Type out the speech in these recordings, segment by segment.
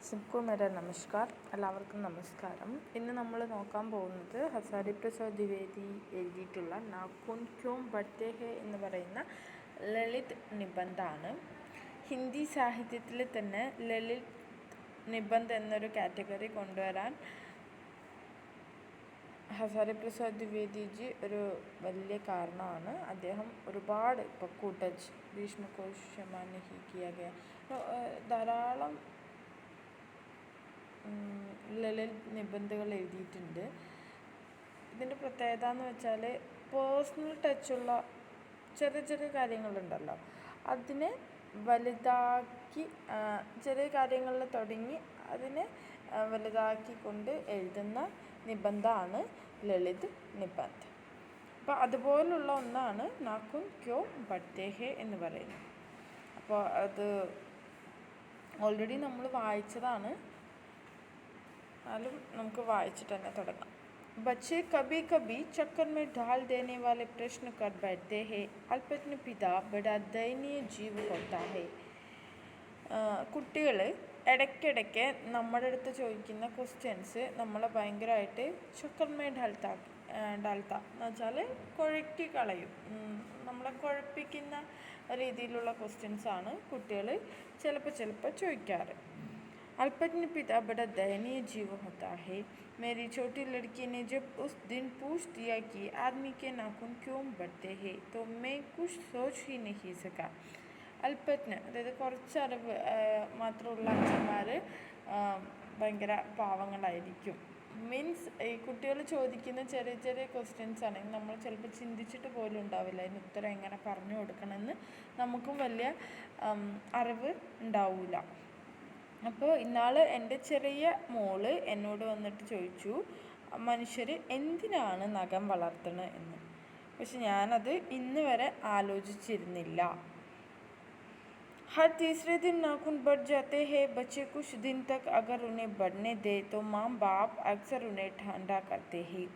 सबको मेरा നമസ്കാർ എല്ലാവർക്കും നമസ്കാരം. ഇന്ന് നമ്മൾ നോക്കാൻ പോകുന്നത് ഹസാരി പ്രസാദ് ദ്വിവേദി എഴുതിയിട്ടുള്ള നാഖൂൻ ക്യോം ബഡ്തേ ഹേ എന്ന് പറയുന്ന ലളിത് നിബന്ധമാണ്. ഹിന്ദി സാഹിത്യത്തിൽ തന്നെ ലളിത് നിബന്ധ് എന്നൊരു കാറ്റഗറി കൊണ്ടുവരാൻ ഹസാരി പ്രസാദ് ദ്വിവേദിജി ഒരു വലിയ കാരണമാണ്. അദ്ദേഹം ഒരുപാട് ഇപ്പോൾ കൂട്ടജ് ഭീഷ്മകോ ക്ഷമാ നഹീ കിയാ ഗയാ ധാരാളം ലളിത് നിബന്ധകൾ എഴുതിയിട്ടുണ്ട്. ഇതിൻ്റെ പ്രത്യേകത എന്ന് വെച്ചാൽ പേഴ്സണൽ ടച്ചുള്ള ചെറിയ ചെറിയ കാര്യങ്ങളുണ്ടല്ലോ, അതിനെ വലുതാക്കി ചെറിയ കാര്യങ്ങളിൽ തുടങ്ങി അതിനെ വലുതാക്കിക്കൊണ്ട് എഴുതുന്ന നിബന്ധമാണ് ലളിത് നിബന്ധ്. അപ്പോൾ അതുപോലുള്ള ഒന്നാണ് നാഖൂൻ ക്യോം ബഡ്തേ ഹേ എന്ന് പറയുന്നത്. അപ്പോൾ അത് ഓൾറെഡി നമ്മൾ വായിച്ചതാണ്, എന്നാലും നമുക്ക് വായിച്ചിട്ട് തന്നെ തുടങ്ങാം. बच्चे कभी कभी चक्कर में डाल देने वाले प्रश्न कर बैठते हैं. अल्पज्ञ पिता बड़ा दयनीय जीव होता है. കുട്ടികൾ ഇടയ്ക്കിടയ്ക്ക് നമ്മുടെ അടുത്ത് ചോദിക്കുന്ന ക്വസ്റ്റ്യൻസ് നമ്മളെ ഭയങ്കരമായിട്ട് ചക്കർമേ ഡാൽത്ത എന്ന് വെച്ചാൽ കുഴക്കി കളയും, നമ്മളെ കുഴപ്പിക്കുന്ന രീതിയിലുള്ള ക്വസ്റ്റ്യൻസാണ് കുട്ടികൾ ചിലപ്പോൾ ചോദിക്കാറ്. अल्पज्ञ पिता बड़ा दयनीय जीव होता है. मेरी छोटी लड़की ने जब उस दिन पूछ दिया कि आदमी के नाखून क्यों बढ़ते हैं तो मैं कुछ सोच ही नहीं सका. അല്പജ്ഞ, അതായത് കുറച്ച് അറിവ് മാത്രമുള്ള അച്ഛന്മാർ ഭയങ്കര പാവങ്ങളായിരിക്കും. മീൻസ് ഈ കുട്ടികൾ ചോദിക്കുന്ന ചെറിയ ചെറിയ ക്വസ്റ്റ്യൻസ് ആണെങ്കിൽ നമ്മൾ ചിലപ്പോൾ ചിന്തിച്ചിട്ട് പോലും ഉണ്ടാവില്ല അതിന് ഉത്തരം എങ്ങനെ പറഞ്ഞു കൊടുക്കണമെന്ന് നമുക്കും വലിയ അറിവ് ഉണ്ടാവില്ല. അപ്പോൾ ഇന്നാൾ എൻ്റെ ചെറിയ മോള് എന്നോട് വന്നിട്ട് ചോദിച്ചു, മനുഷ്യർ എന്തിനാണ് നഖം വളർത്തുന്നത് എന്ന്. പക്ഷെ ഞാനത് ഇന്ന് വരെ ആലോചിച്ചിരുന്നില്ല. हर तीसरे दिन नाखून बढ़ जाते हैं. बच्चे कुछ दिन तक अगर उन्हें बढ़ने दे तो माँ बाप अक्सर उन्हें ठंडा करते हैं.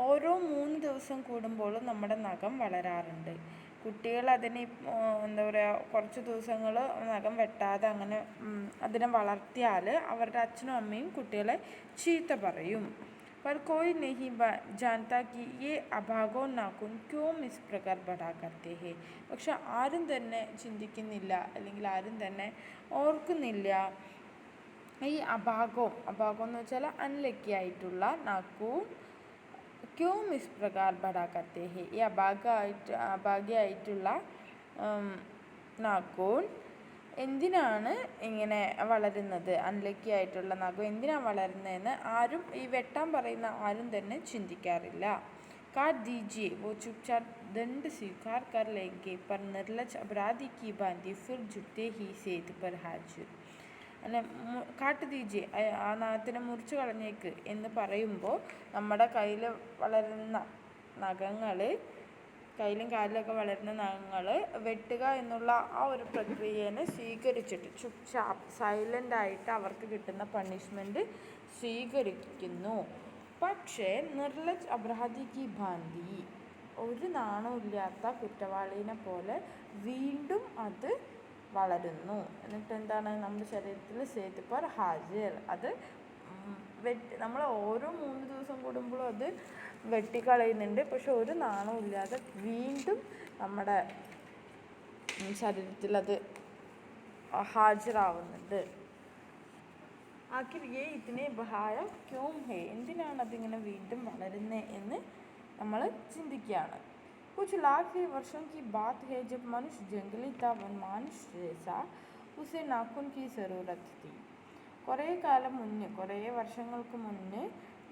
ഓരോ 3 ദിവസം കൂടുമ്പോഴും നമ്മുടെ നഖം വളരാറുണ്ട്. കുട്ടികൾ അതിന് എന്താ പറയുക, കുറച്ച് ദിവസങ്ങൾ നഖം വെട്ടാതെ അങ്ങനെ അതിനെ വളർത്തിയാൽ അവരുടെ അച്ഛനും അമ്മയും കുട്ടികളെ ചീത്ത പറയും. पर कोई नहीं जानता कि ये अभागो नाखून क्यों इस प्रकार बढ़ा करते हैं. പക്ഷെ ആരും തന്നെ ചിന്തിക്കുന്നില്ല, അല്ലെങ്കിൽ ആരും തന്നെ ഓർക്കുന്നില്ല ഈ അഭാഗം എന്ന് വെച്ചാൽ അൺലക്കി ആയിട്ടുള്ള നാഖൂൻ ക്യോം ഇസ് പ്രകാർ ബഡാ കർത്തേ ഹേ. ഈ അഭാഗ്യമായിട്ടുള്ള നാഖൂൻ എന്തിനാണ് ഇങ്ങനെ വളരുന്നത്, അൺലക്കി ആയിട്ടുള്ള നഖം എന്തിനാണ് വളരുന്നതെന്ന് ആരും, ഈ വെട്ടാൻ പറയുന്ന ആരും തന്നെ ചിന്തിക്കാറില്ല. काट दीजिए वो चुपचाप दंड स्वीकार कर लेंगे पर निर्लज अपराधी की भांति फिर जुटते ही सेत पर हाजिर. അല്ലെ, കാട്ട് ദീജിയെ, ആ നഖത്തിനെ മുറിച്ച് കളഞ്ഞേക്ക് എന്ന് പറയുമ്പോൾ നമ്മുടെ കയ്യിൽ വളരുന്ന നഖങ്ങൾ, കയ്യിലും കാലിലൊക്കെ വളരുന്ന നഖങ്ങൾ വെട്ടുക എന്നുള്ള ആ ഒരു പ്രക്രിയനെ സ്വീകരിച്ചിട്ട് ചുപ്ചാപ്പ് സൈലൻ്റായിട്ട് അവർക്ക് കിട്ടുന്ന പണിഷ്മെൻറ്റ് സ്വീകരിക്കുന്നു. പക്ഷേ നിർലജ് അപരാധി കി ഭാന്തി, ഒരു നാണമില്ലാത്ത കുറ്റവാളിനെ പോലെ വീണ്ടും അത് വളരുന്നു. എന്നിട്ട് എന്താണ്, നമ്മുടെ ശരീരത്തിൽ സേത് പർ ഹാജിർ, അത് നമ്മൾ ഓരോ 3 ദിവസം കൂടുമ്പോഴും അത് വെട്ടിക്കളയുന്നുണ്ട്. പക്ഷെ ഒരു നാണവും ഇല്ലാതെ വീണ്ടും നമ്മുടെ ശരീരത്തിൽ അത് ഹാജരാവുന്നുണ്ട്. ആഖിർ യേ ഇതനെ ബഹായ ക്യോം ഹേ, എന്തിനാണ് അതിങ്ങനെ വീണ്ടും വളരുന്നത് എന്ന് നമ്മൾ ചിന്തിക്കുകയാണ്. कुछ लाख ही वर्षों की बात है जब मनुष्य जंगली था वन मनुष्य जैसा उसे नाखून की ज़रूरत थी. കുറേ കാലം മുന്നേ, കുറേ വർഷങ്ങൾക്ക് മുന്നേ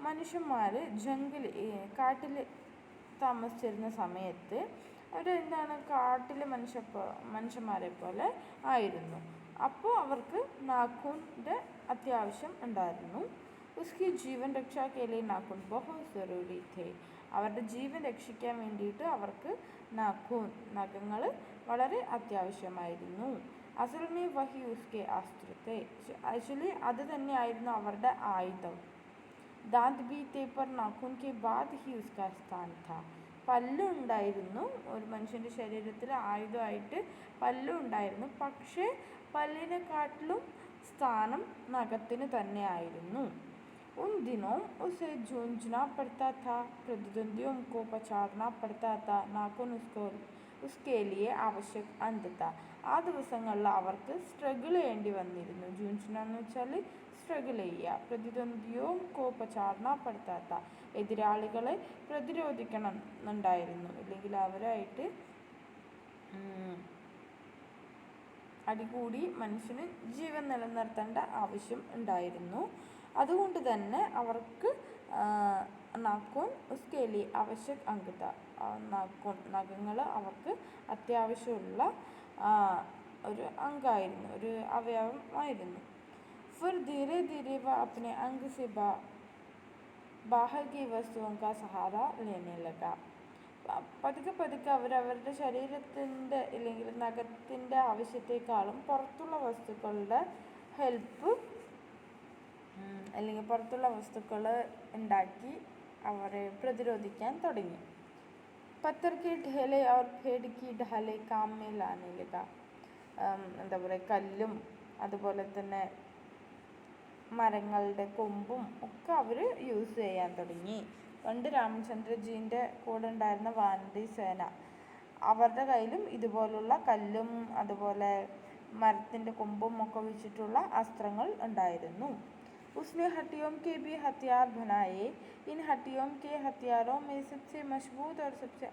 മനുഷ്യന്മാർ കാട്ടിൽ താമസിച്ചിരുന്ന സമയത്ത് അവരെന്താണ്, കാട്ടിലെ മനുഷ്യന്മാരെ പോലെ ആയിരുന്നു. അപ്പോൾ അവർക്ക് നാഖൂൻ്റെ അത്യാവശ്യം ഉണ്ടായിരുന്നു. ഉസ്കി ജീവൻ രക്ഷാ കെ ലിയെ നാഖൂൻ ബഹുത് ജറൂരി ഥേ. അവരുടെ ജീവൻ രക്ഷിക്കാൻ വേണ്ടിയിട്ട് അവർക്ക് നഖങ്ങൾ വളരെ അത്യാവശ്യമായിരുന്നു. അസൽമേ വഹി ഉസ്കെ അസ്ത്രത്തെ, ആക്ച്വലി അത് തന്നെയായിരുന്നു അവരുടെ ആയുധം. ദാന്ത് ബി തേ പർ നാഖൂൻ കെ ബാദ് ഹി ഉസ്കാ സ്ഥാൻ ഥാ. പല്ലുണ്ടായിരുന്നു, ഒരു മനുഷ്യൻ്റെ ശരീരത്തിൽ ആയുധമായിട്ട് പല്ലുണ്ടായിരുന്നു. പക്ഷേ പല്ലിനെക്കാട്ടിലും സ്ഥാനം നഖത്തിന് തന്നെയായിരുന്നു. उन दिनों उसे जूझना पड़ता था, प्रतिद्वंदियों को पछाड़ना पड़ता था, नाखून उसके लिए आवश्यक अंत था. ആ ദിവസങ്ങളിൽ അവർക്ക് സ്ട്രഗിൾ ചെയ്യേണ്ടി വന്നിരുന്നു. ജൂഞ്ചന എന്ന് വെച്ചാൽ സ്ട്രഗിൾ ചെയ്യുക. പ്രതിദ്വന്ദിയും കോപ്പച്ചാടന പെടുത്താത്ത എതിരാളികളെ പ്രതിരോധിക്കണം എന്നുണ്ടായിരുന്നു. അല്ലെങ്കിൽ അവരായിട്ട് അടികൂടി മനുഷ്യന് ജീവൻ നിലനിർത്തേണ്ട ആവശ്യം ഉണ്ടായിരുന്നു. അതുകൊണ്ട് തന്നെ അവർക്ക് നാക്കോൺ ഉസ്കേലി ആവശ്യക് അംഗത, നഖങ്ങൾ അവർക്ക് അത്യാവശ്യമുള്ള ഒരു അംഗമായിരുന്നു, ഒരു അവയവമായിരുന്നു. फिर धीरे धीरे वह अपने अंग से बाहर की वस्तुओं का सहारा लेने लगा. പതുക്കെ പതുക്കെ അവരവരുടെ ശരീരത്തിൻ്റെ അല്ലെങ്കിൽ നഖത്തിൻ്റെ ആവശ്യത്തെക്കാളും പുറത്തുള്ള വസ്തുക്കളുടെ ഹെൽപ്പ് അല്ലെങ്കിൽ പുറത്തുള്ള വസ്തുക്കൾ ഉണ്ടാക്കി അവരെ പ്രതിരോധിക്കാൻ തുടങ്ങി. പത്തർ കി ഢേലെ और पेड़ की ढाले काम में लाने लगा. എന്താ പറയുക, കല്ലും അതുപോലെ തന്നെ മരങ്ങളുടെ കൊമ്പും ഒക്കെ അവർ യൂസ് ചെയ്യാൻ തുടങ്ങി. പണ്ട് രാമചന്ദ്രജീൻ്റെ കൂടെ ഉണ്ടായിരുന്ന വാനരി സേന, അവരുടെ കയ്യിലും ഇതുപോലുള്ള കല്ലും അതുപോലെ മരത്തിൻ്റെ കൊമ്പും ഒക്കെ വെച്ചിട്ടുള്ള അസ്ത്രങ്ങൾ ഉണ്ടായിരുന്നു. उसने हड्डियों के भी हथियार बनाए. इन हड्डियों के हथियारों में सबसे मजबूत और सबसे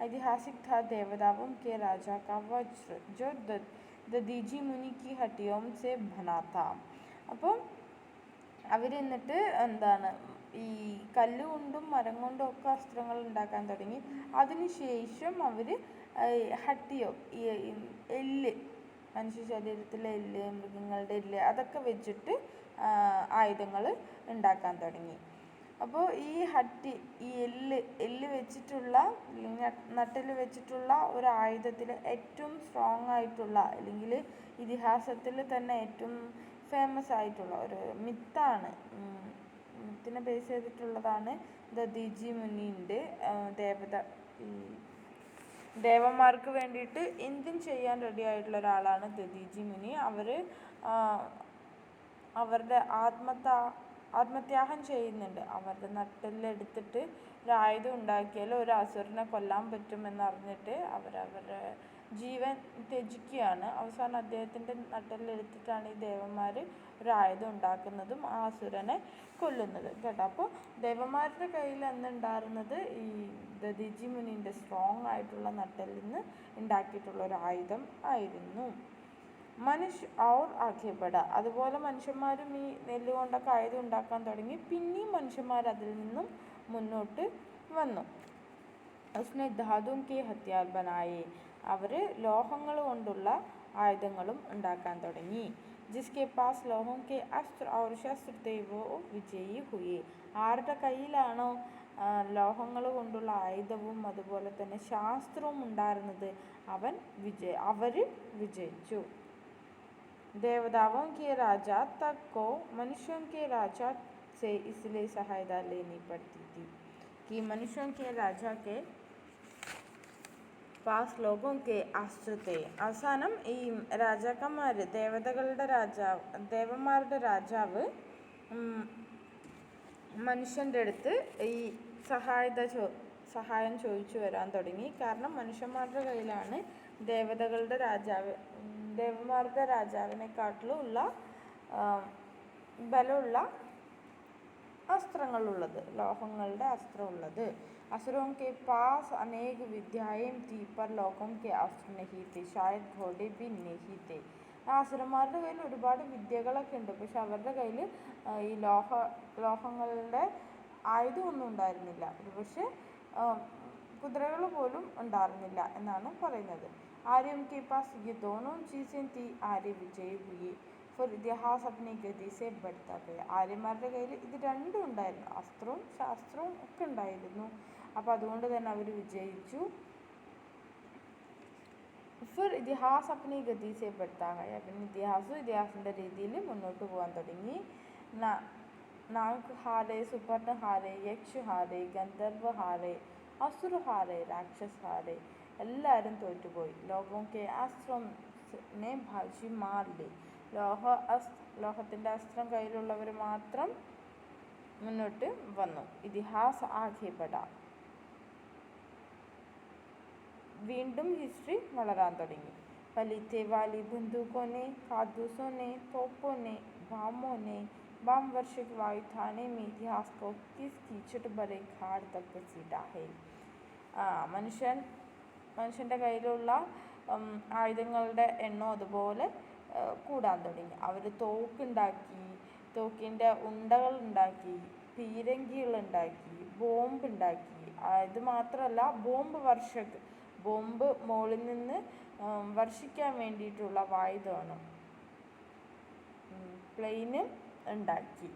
ऐतिहासिक था देवताओं के राजा का वज्र, जो ददीजी मुनि की हड्डियों से बना था. അപ്പം അവരെന്നിട്ട് എന്താണ് ഈ കല്ലുകൊണ്ടും മരം കൊണ്ടും ഒക്കെ അസ്ത്രങ്ങൾ ഉണ്ടാക്കാൻ തുടങ്ങി. അതിനുശേഷം അവർ ഹഡ്ഡിയോ, എല്ല്, മനുഷ്യ ശരീരത്തിലെ എല്ല്, മൃഗങ്ങളുടെ എല്ല്, അതൊക്കെ വെച്ചിട്ട് ആയുധങ്ങൾ ഉണ്ടാക്കാൻ തുടങ്ങി. അപ്പോൾ ഈ ഹഡ്ഡി, ഈ എല്ല് വെച്ചിട്ടുള്ള അല്ലെങ്കിൽ നട്ടിൽ വെച്ചിട്ടുള്ള ഒരു ആയുധത്തിൽ ഏറ്റവും സ്ട്രോങ് ആയിട്ടുള്ള അല്ലെങ്കിൽ ഇതിഹാസത്തിൽ തന്നെ ഏറ്റവും ഫേമസ് ആയിട്ടുള്ള ഒരു മിത്താണ്, മിത്തിനെ ബേസ് ചെയ്തിട്ടുള്ളതാണ് ദദീജി മുനിൻ്റെ ദേവന്മാർക്ക് വേണ്ടിയിട്ട് എന്തും ചെയ്യാൻ റെഡി ആയിട്ടുള്ള ഒരാളാണ് ദദീജി മുനി. അവർ അവരുടെ ആത്മത്യാഗം ചെയ്യുന്നുണ്ട്. അവരുടെ നട്ടെല്ലെടുത്തിട്ട് ഒരു ആയുധം ഉണ്ടാക്കിയാൽ ഒരു അസുരനെ കൊല്ലാൻ പറ്റുമെന്നറിഞ്ഞിട്ട് അവരവരുടെ ജീവൻ ത്യജിക്കുകയാണ്. അവസാനം അദ്ദേഹത്തിൻ്റെ നട്ടെല്ലെടുത്തിട്ടാണ് ഈ ദേവന്മാർ ഒരു ആയുധം ഉണ്ടാക്കുന്നതും ആ അസുരനെ കൊല്ലുന്നത് കേട്ടോ. അപ്പോൾ ദേവന്മാരുടെ കയ്യിൽ അന്നുണ്ടായിരുന്നത് ഈ ദദീജി മുനിൻ്റെ സ്ട്രോങ് ആയിട്ടുള്ള നട്ടെല്ലിൽ നിന്ന് ഉണ്ടാക്കിയിട്ടുള്ള ഒരു ആയുധം ആയിരുന്നു. മനുഷ്യ ഔർ ആഖ്യപ്പെട, അതുപോലെ മനുഷ്യന്മാരും ഈ നെല്ല് കൊണ്ടൊക്കെ ആയുധം ഉണ്ടാക്കാൻ തുടങ്ങി. പിന്നെയും മനുഷ്യന്മാർ അതിൽ നിന്നും മുന്നോട്ട് വന്നു. ഉസ്നെ ധാതും കെ ഹത്യാർ ബനായെ, അവർ ലോഹങ്ങൾ കൊണ്ടുള്ള ആയുധങ്ങളും ഉണ്ടാക്കാൻ തുടങ്ങി. ജിസ്കെ പാസ് ലോഹം കെ അസ്ത്ര ഔർ ശസ്ത്ര തെ വോ വിജയി ഹുയെ, ആരുടെ കയ്യിലാണോ ലോഹങ്ങൾ കൊണ്ടുള്ള ആയുധവും അതുപോലെ തന്നെ ശാസ്ത്രവും ഉണ്ടായിരുന്നത് അവർ വിജയിച്ചു. देवताओं के राजा तक को मनुष्यों के राजा से इसलिए सहायता लेनी पड़ती थी कि मनुष्यों के राजा के പാസ് ലോകം കെ ആശ്രത്തെ. അവസാനം ഈ രാജാക്കന്മാർ, ദേവന്മാരുടെ രാജാവ് മനുഷ്യൻ്റെ അടുത്ത് ഈ സഹായം ചോദിച്ചു വരാൻ തുടങ്ങി. കാരണം മനുഷ്യന്മാരുടെ കയ്യിലാണ് ദേവന്മാരുടെ രാജാവിനെക്കാട്ടിലും ഉള്ള ബലമുള്ള അസ്ത്രങ്ങളുള്ളത്, ലോഹങ്ങളുടെ അസ്ത്രമുള്ളത്. असुरों के पास अनेक विद्याएं थी पर लोगों के अस्त्र नहीं थे, शायद घोड़े भी नहीं थे. അസുരന്മാരുടെ കയ്യിൽ ഒരുപാട് വിദ്യകളൊക്കെ ഉണ്ട്, പക്ഷെ അവരുടെ കയ്യിൽ ഈ ലോഹങ്ങളുടെ ആയുധമൊന്നും ഉണ്ടായിരുന്നില്ല. ഒരുപക്ഷെ കുതിരകൾ പോലും ഉണ്ടായിരുന്നില്ല എന്നാണ് പറയുന്നത്. ആര്യം കെ പാസ് ये दोनों चीज़ें थी, ആര്യ വിജയ് हुई. फिर ഇതിഹാസ് अपनी गति से बढ़ता गया. ആര്യന്മാരുടെ കയ്യിൽ ഇത് രണ്ടും ഉണ്ടായിരുന്നു, അസ്ത്രവും ശാസ്ത്രവും ഒക്കെ ഉണ്ടായിരുന്നു. അപ്പോൾ അതുകൊണ്ട് തന്നെ അവർ വിജയിച്ചു. फिर ഇതിഹാസ് अपनी गति से बढ़ता गया. പിന്നെ ഇതിഹാസത്തിൻ്റെ രീതിയിൽ മുന്നോട്ട് പോകാൻ തുടങ്ങി. നാഗ് ഹാരെ, സുപർണ ഹാരെ, യക്ഷ് ഹാരെ, ഗന്ധർവ ഹാരെ, അസുർ ഹാരെ, രാക്ഷസ് ഹാരെ, എല്ലാവരും തോറ്റുപോയി. ലോകം കെ അസ്ത്രം നെ ഭാഷി മാർ ലി, ലോഹത്തിൻ്റെ അസ്ത്രം കയ്യിലുള്ളവർ മാത്രം മുന്നോട്ട് വന്നു. ഇതിഹാസ് ആകെ ബഡ. വീണ്ടും ഹിസ്റ്ററി വളരാൻ തുടങ്ങി. पलीते वाली बंदूकों ने, कारतूसों ने, तोपों ने, बम वर्षक वायुथाने में इतिहास को किस कीचड़ भरे खाड़ तक घसीटा है. മനുഷ്യൻ്റെ കയ്യിലുള്ള ആയുധങ്ങളുടെ എണ്ണം അതുപോലെ കൂടാൻ തുടങ്ങി. അവർ തോക്കുണ്ടാക്കി, തോക്കിൻ്റെ ഉണ്ടകളുണ്ടാക്കി, പീരങ്കികളുണ്ടാക്കി, ബോംബുണ്ടാക്കി. ഇത് മാത്രമല്ല, ബോംബ് മുകളിൽ നിന്ന് വർഷിക്കാൻ വേണ്ടിയിട്ടുള്ള ആയുധമാണ്. പ്ലെയിന് ഉണ്ടാക്കി.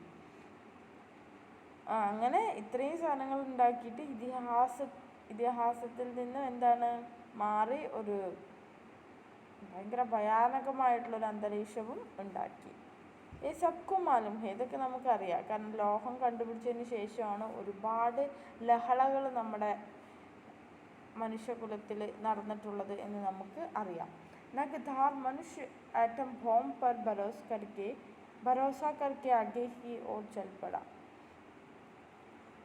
അങ്ങനെ ഇത്രയും സാധനങ്ങൾ ഉണ്ടാക്കിയിട്ട് ഇതിഹാസത്തിൽ നിന്ന് എന്താണ് മാറി ഒരു ഭയങ്കര ഭയാനകമായിട്ടുള്ളൊരു അന്തരീക്ഷവും ഉണ്ടാക്കി. ഈ സബ്ക്കും മാലും ഹേ, ഇതൊക്കെ നമുക്കറിയാം. കാരണം ലോഹം കണ്ടുപിടിച്ചതിന് ശേഷമാണ് ഒരുപാട് ലഹളകൾ നമ്മുടെ മനുഷ്യകുലത്തിൽ നടന്നിട്ടുള്ളത് എന്ന് നമുക്ക് അറിയാം. നഗ്ധാർ മനുഷ്യ ആറ്റം ബോംബ് पर भरोसा करके आगे की ओर चल पड़ा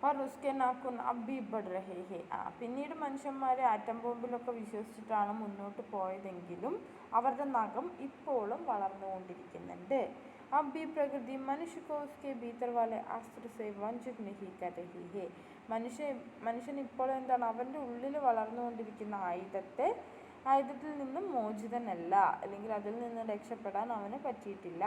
और उसके नाखून अब भी बढ़ रहे हैं. പിന്നീട് മനുഷ്യന്മാർ ആറ്റം ബോംബിലൊക്കെ വിശ്വസിച്ചിട്ടാണ് മുന്നോട്ട് പോയതെങ്കിലും അവരുടെ നഖം ഇപ്പോഴും വളർന്നുകൊണ്ടിരിക്കുന്നുണ്ട്. अब भी प्रकृति मनुष्य को उसके भीतर वाले अस्त्र से वंचित नहीं कर रही है. മനുഷ്യൻ ഇപ്പോഴും എന്താണ്, അവൻ്റെ ഉള്ളിൽ വളർന്നുകൊണ്ടിരിക്കുന്ന ആയുധത്തിൽ നിന്നും മോചിതനല്ല, അല്ലെങ്കിൽ അതിൽ നിന്ന് രക്ഷപ്പെടാൻ അവന് പറ്റിയിട്ടില്ല.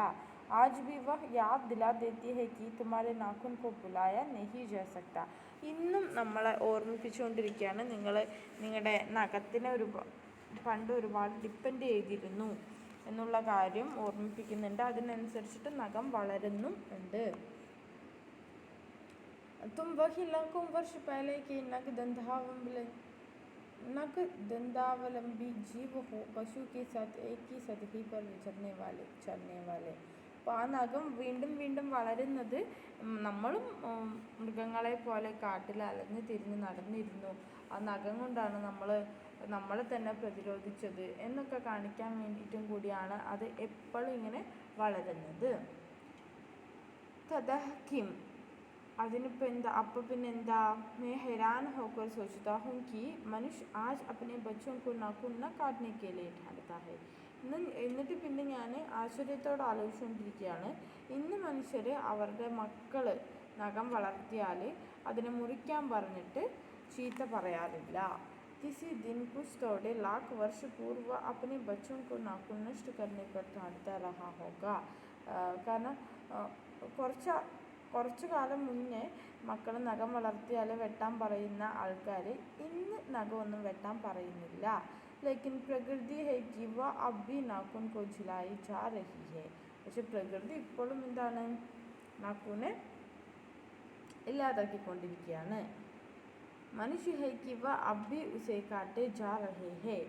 आज भी वह याद दिला देती है कि तुम्हारे नाखून को बुलाया नहीं जा सकता. ഇന്നും നമ്മളെ ഓർമ്മിപ്പിച്ചുകൊണ്ടിരിക്കുകയാണ്, നിങ്ങളുടെ നഖത്തിനെ പണ്ട് ഒരുപാട് ഡിപ്പെൻഡ് ചെയ്തിരുന്നു എന്നുള്ള കാര്യം ഓർമ്മിപ്പിക്കുന്നുണ്ട്. അതിനനുസരിച്ചിട്ട് നഖം വളരുന്നുണ്ട്. तुम वही लाखों वर्ष पहले के नग दंतावलंबी जीव हो, पशु के साथ एक ही सतही पर चलने वाले. അപ്പോൾ ആ നഖം വീണ്ടും വീണ്ടും വളരുന്നത് നമ്മളും മൃഗങ്ങളെ പോലെ കാട്ടിൽ അലഞ്ഞു തിരിഞ്ഞ് നടന്നിരുന്നു. ആ നഖം കൊണ്ടാണ് നമ്മളെ തന്നെ പ്രതിരോധിച്ചത് എന്നൊക്കെ കാണിക്കാൻ വേണ്ടിയിട്ടും കൂടിയാണ് അത് എപ്പോഴും ഇങ്ങനെ വളരുന്നത്. തദഹ്കിം, അതിനിപ്പോൾ എന്താ, അപ്പോൾ പിന്നെന്താ, मैं हैरान होकर सोचता हूँ कि मनुष्य आज अपने बच्चों को नाखून न काटने के लिए ठानता है. എന്നിട്ട് പിന്നെ ഞാൻ ആശ്ചര്യത്തോടെ ആലോചിച്ചുകൊണ്ടിരിക്കുകയാണ്, ഇന്ന് മനുഷ്യർ അവരുടെ മക്കൾ നഖം വളർത്തിയാൽ അതിനെ മുറിക്കാൻ പറഞ്ഞിട്ട് ചീത്ത പറയാറില്ല. किसी दिन कुछ थोड़े लाख वर्ष पूर्व अपने बच्चों को नाखून नष्ट करने पर ठानता रहा होगा. കാരണം കുറച്ചു കാലം മുന്നേ മക്കൾ നഖം വളർത്തിയാൽ വെട്ടാൻ പറയുന്ന ആൾക്കാർ ഇന്ന് നഖമൊന്നും വെട്ടാൻ പറയുന്നില്ല. लेकिन प्रकृति है कि वह अब भी नाखून को झुलाई जा रही है. പക്ഷെ പ്രകൃതി ഇപ്പോഴും എന്താണ്, നാക്കൂനെ ഇല്ലാതാക്കിക്കൊണ്ടിരിക്കുകയാണ്. മനുഷ്യ है कि वह अब भी उसे काटे जा रहे हैं.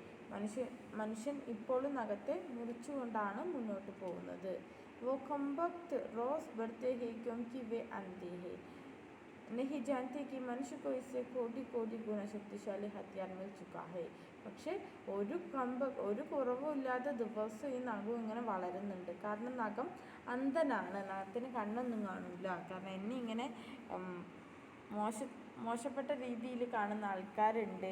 മനുഷ്യൻ ഇപ്പോഴും നഖത്തെ മുറിച്ചുകൊണ്ടാണ് മുന്നോട്ട് പോകുന്നത്. वो कमबख्त रोज़ बढ़ते हैं क्योंकि वे अंधे हैं, नहीं जानते कि मनुष्य को इससे कोटि गुण शक्तिशाली हथियार मिल चुका है. പക്ഷേ ഒരു കുറവുമില്ലാതെ ദിവസം ഈ നഖം ഇങ്ങനെ വളരുന്നുണ്ട്. കാരണം നഖം അന്ധനാണ്, നഖത്തിന് കണ്ണൊന്നും കാണില്ല. കാരണം എന്നെ ഇങ്ങനെ മോശപ്പെട്ട രീതിയിൽ കാണുന്ന ആൾക്കാരുണ്ട്,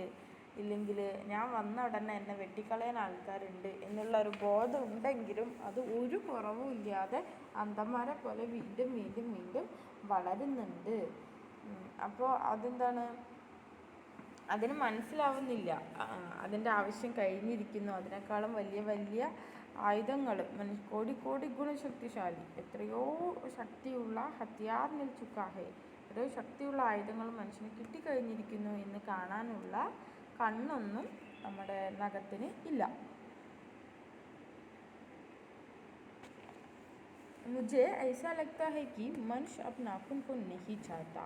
ഇല്ലെങ്കിൽ ഞാൻ വന്ന ഉടനെ എന്നെ വെട്ടിക്കളയാൻ ആൾക്കാരുണ്ട് എന്നുള്ള ഒരു ബോധം ഉണ്ടെങ്കിലും അത് ഒരു കുറവും ഇല്ലാതെ അന്ധന്മാരെ പോലെ വീണ്ടും വീണ്ടും വീണ്ടും വളരുന്നുണ്ട്. അപ്പോൾ അതെന്താണ്, അതിന് മനസ്സിലാവുന്നില്ല, അതിൻ്റെ ആവശ്യം കഴിഞ്ഞിരിക്കുന്നു. അതിനേക്കാളും വലിയ വലിയ ആയുധങ്ങൾ കോടി ഗുണശക്തിശാലി, എത്രയോ ശക്തിയുള്ള ഹത്യാർ മിൽ ചുക്കാ ഹേ, എത്രയോ ശക്തിയുള്ള ആയുധങ്ങൾ മനുഷ്യന് കിട്ടിക്കഴിഞ്ഞിരിക്കുന്നു എന്ന് കാണാനുള്ള കണ്ണൊന്നും നമ്മുടെ നഖത്തിന് ഇല്ല. मुझे ऐसा लगता है कि मनुष्य अब नाखून को नहीं चाहता.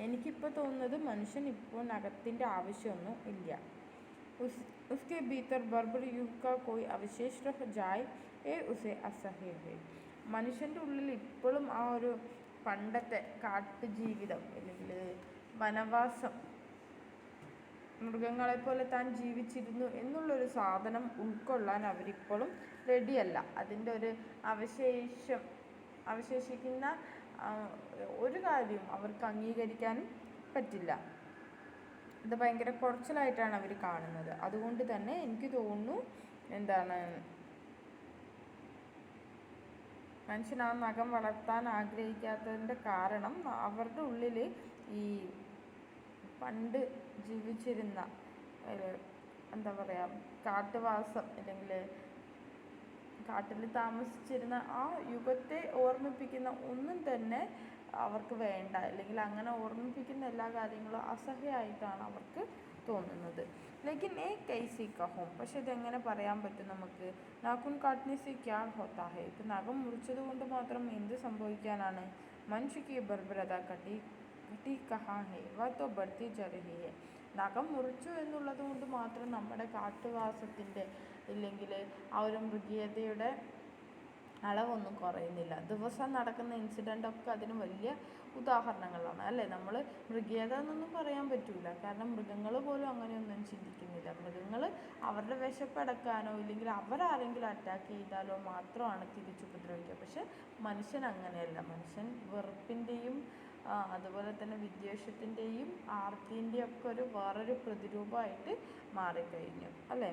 എനിക്കിപ്പോൾ തോന്നുന്നത് മനുഷ്യൻ ഇപ്പോൾ നഖത്തിൻ്റെ ആവശ്യമൊന്നും ഇല്ല. उसके भीतर बर्बर युग का कोई अवशेष रह जाए ये उसे असह्य है. മനുഷ്യൻ്റെ ഉള്ളിൽ ഇപ്പോഴും ആ ഒരു പണ്ടത്തെ കാട്ടുജീവിതം അല്ലെങ്കിൽ വനവാസം മൃഗങ്ങളെപ്പോലെ താൻ ജീവിച്ചിരുന്നു എന്നുള്ളൊരു സാധനം ഉൾക്കൊള്ളാൻ അവരിപ്പോഴും റെഡിയല്ല. അതിൻ്റെ ഒരു അവശേഷിക്കുന്ന ഒരു കാര്യവും അവർക്ക് അംഗീകരിക്കാനും പറ്റില്ല. ഇത് ഭയങ്കര കുറച്ചിലായിട്ടാണ് അവർ കാണുന്നത്. അതുകൊണ്ട് തന്നെ എനിക്ക് തോന്നുന്നു മനുഷ്യൻ ആ നഖം വളർത്താൻ ആഗ്രഹിക്കാത്തതിൻ്റെ കാരണം അവരുടെ ഉള്ളിൽ ഈ പണ്ട് ജീവിച്ചിരുന്ന കാട്ടുവാസം അല്ലെങ്കിൽ കാട്ടിൽ താമസിച്ചിരുന്ന ആ യുഗത്തെ ഓർമ്മിപ്പിക്കുന്ന ഒന്നും തന്നെ അവർക്ക് വേണ്ട, അല്ലെങ്കിൽ അങ്ങനെ ഓർമ്മിപ്പിക്കുന്ന എല്ലാ കാര്യങ്ങളും അസഹ്യമായിട്ടാണ് അവർക്ക് തോന്നുന്നത്. ലേക്കിൻ കൈസി കഹും, പക്ഷെ ഇതെങ്ങനെ പറയാൻ പറ്റും നമുക്ക്? നാഖുൻ കാട്ട്നെ സെ ക്യാ ഹോത്താ ഹൈ, ഇപ്പം നഖം മുറിച്ചത് കൊണ്ട് മാത്രം എന്ത് സംഭവിക്കാനാണ്? മനുഷ്യക്ക് ബർബരത കട്ടി കഹാ ഹൈ വ തോ ബഡ്തി ജാ രഹി ഹൈ. നഖം മുറിച്ചു എന്നുള്ളത് കൊണ്ട് മാത്രം നമ്മുടെ കാട്ടുവാസത്തിൻ്റെ ഇല്ലെങ്കിൽ ആ ഒരു മൃഗീയതയുടെ അളവൊന്നും കുറയുന്നില്ല. ദിവസം നടക്കുന്ന ഇൻസിഡൻ്റൊക്കെ അതിന് വലിയ ഉദാഹരണങ്ങളാണ് അല്ലേ. നമ്മൾ മൃഗീയത എന്നൊന്നും പറയാൻ പറ്റില്ല, കാരണം മൃഗങ്ങൾ പോലും അങ്ങനെയൊന്നും ചിന്തിക്കുന്നില്ല. മൃഗങ്ങൾ അവരുടെ വിശപ്പടക്കാനോ ഇല്ലെങ്കിൽ അവരാരെങ്കിലും അറ്റാക്ക് ചെയ്താലോ മാത്രമാണ് തിരിച്ചുപദ്രവിക്കുക. പക്ഷെ മനുഷ്യൻ അങ്ങനെയല്ല. മനുഷ്യൻ വെറുപ്പിൻ്റെയും അതുപോലെ തന്നെ വിദ്വേഷത്തിൻ്റെയും ആർത്തിൻ്റെയും ഒക്കെ വേറൊരു പ്രതിരൂപമായിട്ട് മാറിക്കഴിഞ്ഞു അല്ലേ.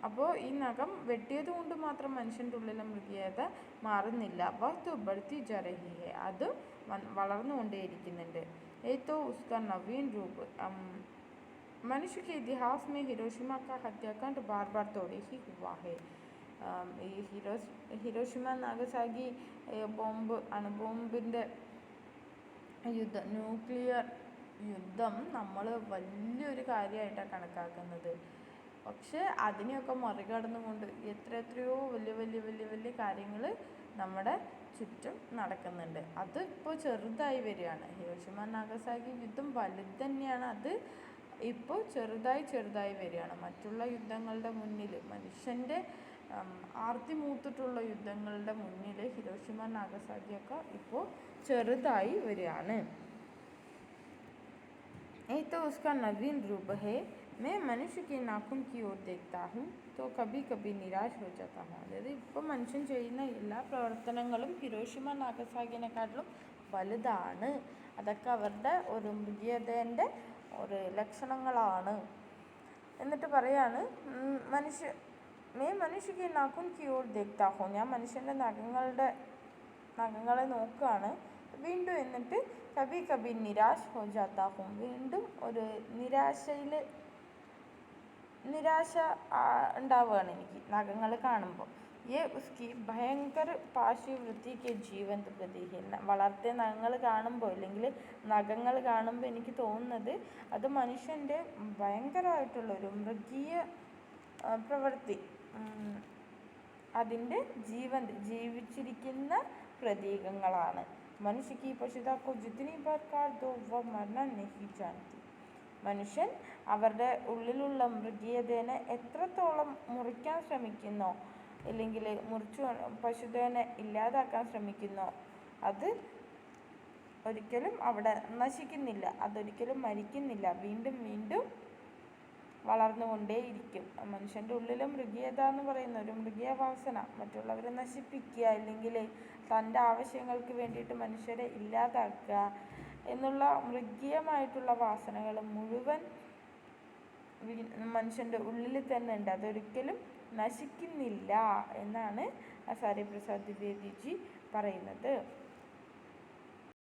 അപ്പോൾ ഈ നഖം വെട്ടിയത് കൊണ്ട് മാത്രം മനുഷ്യൻ്റെ ഉള്ളിലെ മൃഗീയത മാറുന്നില്ല. വഹ് ബഡ്തി ജാ രഹി ഹൈ, അത് വളർന്നുകൊണ്ടേയിരിക്കുന്നുണ്ട്. ഏതോ ഉസ്കാ നവീൻ രൂപ് മനുഷ്യ के इतिहास में हिरोशिमा का हत्याकांड बार बार थोड़ी ही हुआ है. ഈ ഹിരോഷിമ നാഗസാക്കി അണുബോംബിൻ്റെ യുദ്ധം, ന്യൂക്ലിയർ യുദ്ധം നമ്മൾ വലിയൊരു കാര്യമായിട്ടാണ് കണക്കാക്കുന്നത്. പക്ഷെ അതിനെയൊക്കെ മറികടന്നുകൊണ്ട് എത്രയോ വലിയ കാര്യങ്ങൾ നമ്മുടെ ചുറ്റും നടക്കുന്നുണ്ട്. അത് ഇപ്പോൾ ചെറുതായി വരികയാണ്. ഹിരോഷിമ നാഗസാക്കി യുദ്ധം വലുത് തന്നെയാണ്, അത് ഇപ്പോൾ ചെറുതായി വരികയാണ്. മറ്റുള്ള യുദ്ധങ്ങളുടെ മുന്നിൽ, മനുഷ്യൻ്റെ ആർത്തി മൂത്തിട്ടുള്ള യുദ്ധങ്ങളുടെ മുന്നിൽ ഹിരോഷിമ നാഗസാക്കിയൊക്കെ ഇപ്പോൾ ചെറുതായി വരികയാണ്. तो उसका नवीन रूप है. मैं मनुष्य के नाखून की ओर देखता हूँ तो कभी कभी निराश हो जाता हूँ. അതായത് ഇപ്പോൾ മനുഷ്യൻ ചെയ്യുന്ന എല്ലാ പ്രവർത്തനങ്ങളും ഹിരോഷിമ നാഗസാക്കിനെക്കാട്ടിലും വലുതാണ്. അതൊക്കെ അവരുടെ ഒരു മൃഗീയതേൻ്റെ ഒരു ലക്ഷണങ്ങളാണ്. എന്നിട്ട് പറയാണ് മനുഷ്യക്ക് നാഖുൻ കി ഓർ ദേഖ്താ ഹൂം, ഞാൻ മനുഷ്യൻ്റെ നഖങ്ങളെ നോക്കുകയാണ്. വീണ്ടും എന്നിട്ട് കബി കബി നിരാശ് ഹോ ജാത്താ ഹൂം, വീണ്ടും ഒരു നിരാശ ഉണ്ടാവുകയാണ് എനിക്ക് നഖങ്ങൾ കാണുമ്പോൾ. ഉസ്കി ഭയങ്കര പാർശ്വവൃത്തിക്ക് ജീവന്ത് പ്രതീഹി, വളർത്തിയ നഖങ്ങൾ കാണുമ്പോൾ അല്ലെങ്കിൽ നഖങ്ങൾ കാണുമ്പോൾ എനിക്ക് തോന്നുന്നത് അത് മനുഷ്യൻ്റെ ഭയങ്കരമായിട്ടുള്ളൊരു മൃഗീയ പ്രവൃത്തി, അതിൻ്റെ ജീവിച്ചിരിക്കുന്ന പ്രതീകങ്ങളാണ്. മനുഷ്യക്ക് പശുതാക്കോ ജിത്നി ബാർ ദോ വ മർന നഹി ജാനതി. മനുഷ്യൻ അവരുടെ ഉള്ളിലുള്ള മൃഗീയതേനെ എത്രത്തോളം മുറിക്കാൻ ശ്രമിക്കുന്നോ അല്ലെങ്കിൽ പശുദേനെ ഇല്ലാതാക്കാൻ ശ്രമിക്കുന്നോ അത് ഒരിക്കലും അവിടെ നശിക്കുന്നില്ല, അതൊരിക്കലും മരിക്കുന്നില്ല, വീണ്ടും വളർന്നുകൊണ്ടേയിരിക്കും. മനുഷ്യൻ്റെ ഉള്ളിലെ മൃഗീയത എന്ന് പറയുന്ന ഒരു മൃഗീയ വാസന, മറ്റുള്ളവരെ നശിപ്പിക്കുക അല്ലെങ്കിൽ തൻ്റെ ആവശ്യങ്ങൾക്ക് വേണ്ടിയിട്ട് മനുഷ്യരെ ഇല്ലാതാക്കുക എന്നുള്ള മൃഗീയമായിട്ടുള്ള വാസനകൾ മുഴുവൻ മനുഷ്യൻ്റെ ഉള്ളിൽ തന്നെ ഉണ്ട്, അതൊരിക്കലും നശിക്കുന്നില്ല എന്നാണ് ആചാര്യ പ്രസാദ് ദ്വിവേദി ജി പറയുന്നത്.